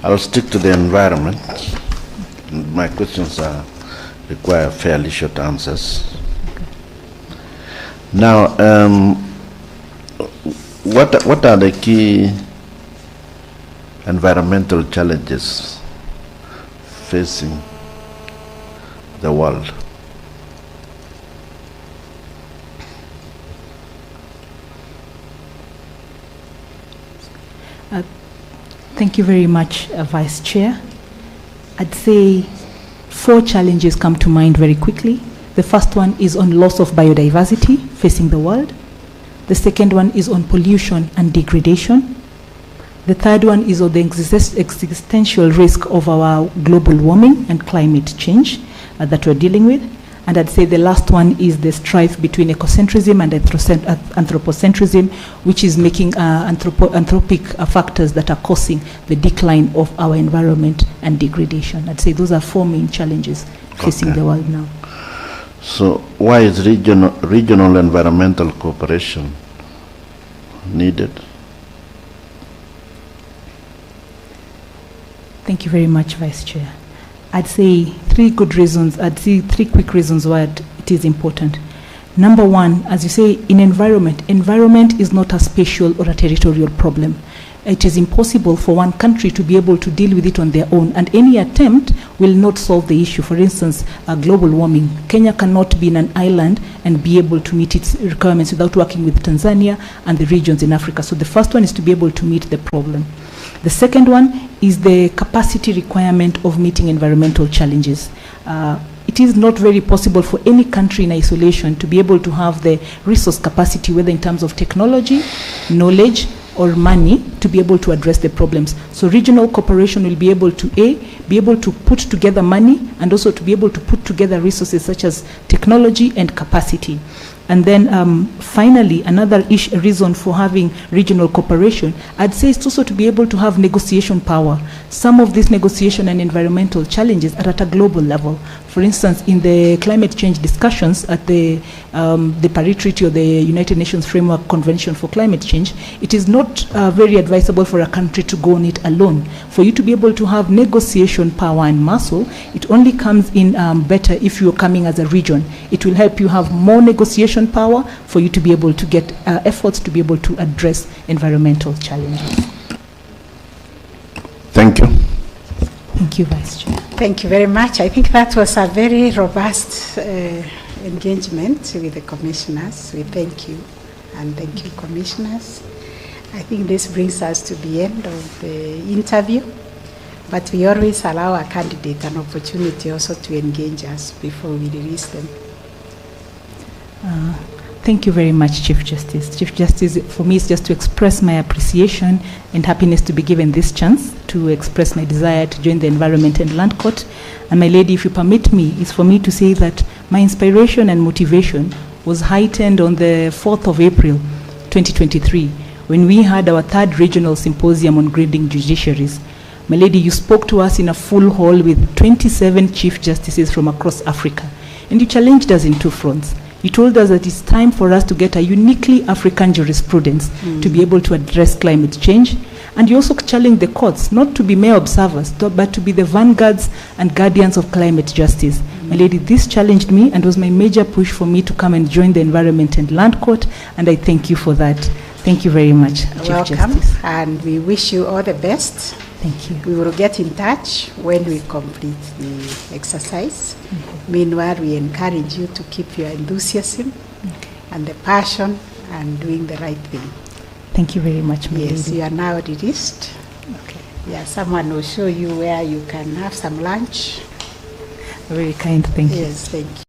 I'll stick to the environment. My questions require fairly short answers. Now, what are the key environmental challenges facing the world? Thank you very much, Vice Chair. I'd say 4 challenges come to mind very quickly. The first one is on loss of biodiversity facing the world. The second one is on pollution and degradation. The third one is on the existential risk of our global warming and climate change that we're dealing with. And I'd say the last one is the strife between ecocentrism and anthropocentrism, which is making anthropic factors that are causing the decline of our environment and degradation. I'd say those are 4 main challenges facing the world now. So why is regional environmental cooperation needed? Thank you very much, Vice Chair. I'd say 3 good reasons. I'd say 3 quick reasons why it is important. Number 1, as you say, in environment is not a spatial or a territorial problem. It is impossible for one country to be able to deal with it on their own, and any attempt will not solve the issue. For instance, global warming. Kenya cannot be in an island and be able to meet its requirements without working with Tanzania and the regions in Africa. So the first one is to be able to meet the problem. The second one is the capacity requirement of meeting environmental challenges. It is not very possible for any country in isolation to be able to have the resource capacity, whether in terms of technology, knowledge, or money, to be able to address the problems. So regional cooperation will be able to be able to put together money, and also to be able to put together resources such as technology and capacity. And then finally, another reason for having regional cooperation, I'd say, is also to be able to have negotiation power. Some of these negotiation and environmental challenges are at a global level. For instance, in the climate change discussions at the Paris Treaty or the United Nations Framework Convention for Climate Change, it is not very advisable for a country to go on it alone. For you to be able to have negotiation power and muscle, it only comes in better if you're coming as a region. It will help you have more negotiation power for you to be able to get efforts to be able to address environmental challenges. Thank you. Thank you, Vice Chair. Thank you very much. I think that was a very robust engagement with the commissioners. We thank you, and thank you, commissioners. I think this brings us to the end of the interview, but we always allow our candidate an opportunity also to engage us before we release them. Thank you very much, Chief Justice. Chief Justice, for me, it's just to express my appreciation and happiness to be given this chance to express my desire to join the Environment and Land Court. And my lady, if you permit me, is for me to say that my inspiration and motivation was heightened on the 4th of April, 2023, when we had our 3rd regional symposium on grading judiciaries. My lady, you spoke to us in a full hall with 27 Chief Justices from across Africa, and you challenged us in 2 fronts. You told us that it's time for us to get a uniquely African jurisprudence to be able to address climate change. And you also challenged the courts not to be mere observers, but to be the vanguards and guardians of climate justice. My lady, this challenged me and was my major push for me to come and join the Environment and Land Court, and I thank you for that. Thank you very much, Chief Justice. And we wish you all the best. Thank you. We will get in touch when we complete the exercise. Meanwhile, we encourage you to keep your enthusiasm and the passion and doing the right thing. Thank you very much, my Yes, lady. you are now released. Okay. Yeah, someone will show you where you can have some lunch. Very kind, thank you. Yes, thank you.